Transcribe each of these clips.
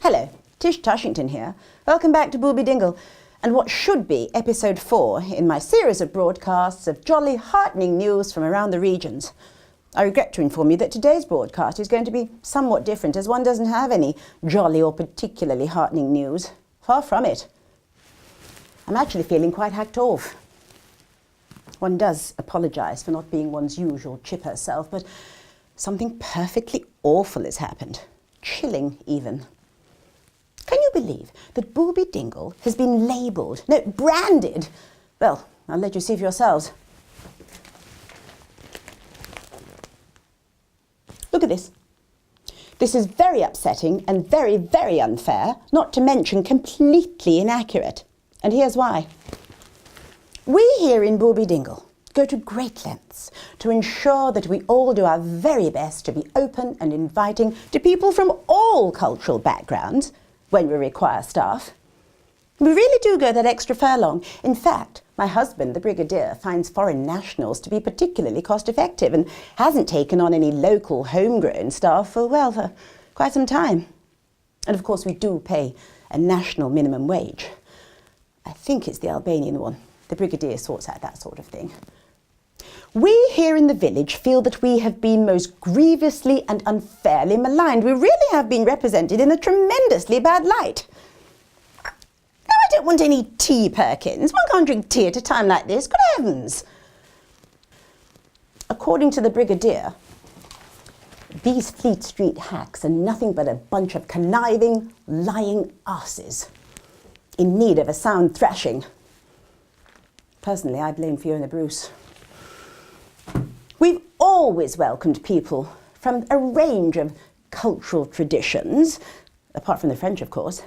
Hello, Tish Tushington here. Welcome back to Booby Dingle, and what should be episode 4 in my series of broadcasts of jolly, heartening news from around the regions. I regret to inform you that today's broadcast is going to be somewhat different, as one doesn't have any jolly or particularly heartening news. Far from it. I'm actually feeling quite hacked off. One does apologise for not being one's usual chipper self, but something perfectly awful has happened. Chilling, even. Can you believe that Booby Dingle has been labelled, no, branded? Well, I'll let you see for yourselves. Look at this. This is very upsetting and very, very unfair, not to mention completely inaccurate. And here's why. We here in Booby Dingle go to great lengths to ensure that we all do our very best to be open and inviting to people from all cultural backgrounds when we require staff. We really do go that extra furlong. In fact, my husband, the Brigadier, finds foreign nationals to be particularly cost-effective and hasn't taken on any local homegrown staff for, well, for quite some time. And of course we do pay a national minimum wage. I think it's the Albanian one. The Brigadier sorts out that sort of thing. We here in the village feel that we have been most grievously and unfairly maligned. We really have been represented in a tremendously bad light. Now, I don't want any tea, Perkins. One can't drink tea at a time like this. Good heavens. According to the Brigadier, these Fleet Street hacks are nothing but a bunch of conniving, lying asses in need of a sound thrashing. Personally, I blame Fiona Bruce. We've always welcomed people from a range of cultural traditions, apart from the French, of course,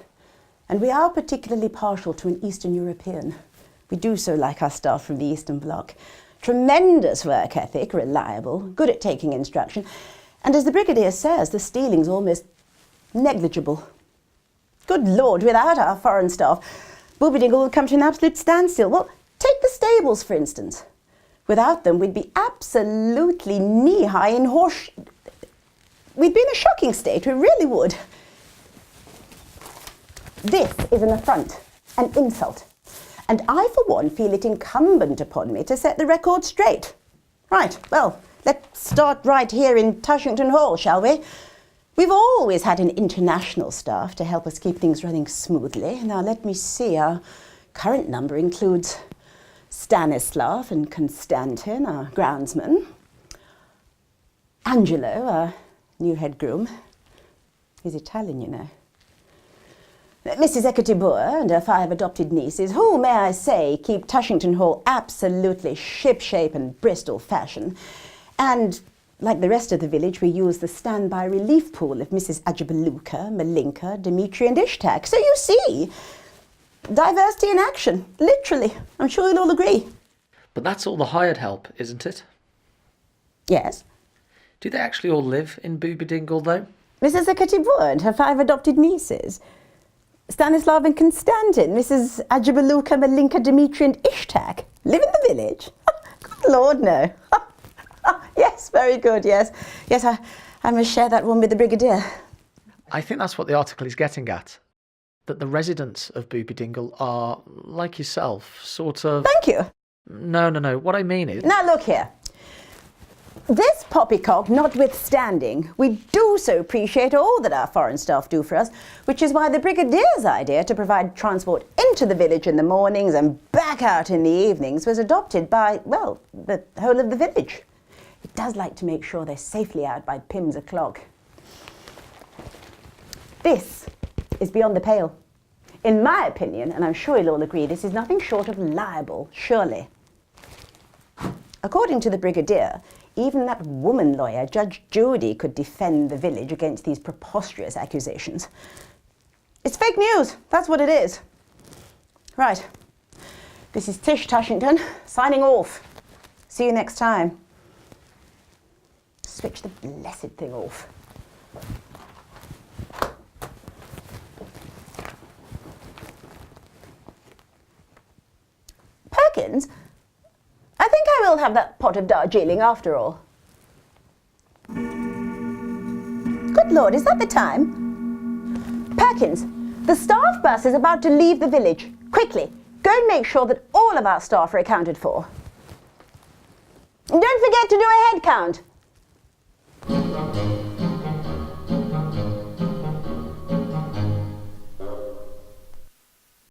and we are particularly partial to an Eastern European. We do so like our staff from the Eastern Bloc. Tremendous work ethic, reliable, good at taking instruction, and as the Brigadier says, the stealing's almost negligible. Good Lord, without our foreign staff, Booby Dingle would come to an absolute standstill. Well, take the stables, for instance. Without them, we'd be absolutely knee-high in horse... We'd be in a shocking state, we really would. This is an affront, an insult. And I, for one, feel it incumbent upon me to set the record straight. Right, well, let's start right here in Tushington Hall, shall we? We've always had an international staff to help us keep things running smoothly. Now, let me see, our current number includes Stanislav and Konstantin, our groundsman. Angelo, our new head groom. He's Italian, you know. Mrs. Ekatibur and her 5 adopted nieces, who, may I say, keep Tushington Hall absolutely ship-shape and Bristol fashion. And, like the rest of the village, we use the standby relief pool of Mrs. Ajabaluka, Malinka, Dimitri and Ishtak. So you see, diversity in action, literally. I'm sure you'll all agree. But that's all the hired help, isn't it? Yes. Do they actually all live in Booby Dingle, though? Mrs. Ekatibur and her 5 adopted nieces. Stanislav and Konstantin, Mrs. Ajabaluka, Malinka, Dimitri and Ishtak live in the village? Good Lord, no. Yes, very good, yes. Yes, I must share that one with the Brigadier. I think that's what the article is getting at. That the residents of Booby Dingle are, like yourself, sort of... Thank you. No. What I mean is... Now look here. This poppycock notwithstanding, we do so appreciate all that our foreign staff do for us, which is why the Brigadier's idea to provide transport into the village in the mornings and back out in the evenings was adopted by, well, the whole of the village. It does like to make sure they're safely out by Pim's o'clock. This is beyond the pale. In my opinion, and I'm sure you'll all agree, this is nothing short of liable, surely. According to the Brigadier, even that woman lawyer, Judge Judy, could defend the village against these preposterous accusations. It's fake news, that's what it is. Right, this is Tish Tushington, signing off. See you next time. Switch the blessed thing off. Perkins, I think I will have that pot of Darjeeling after all. Good Lord, is that the time? Perkins, the staff bus is about to leave the village. Quickly, go and make sure that all of our staff are accounted for. And don't forget to do a head count.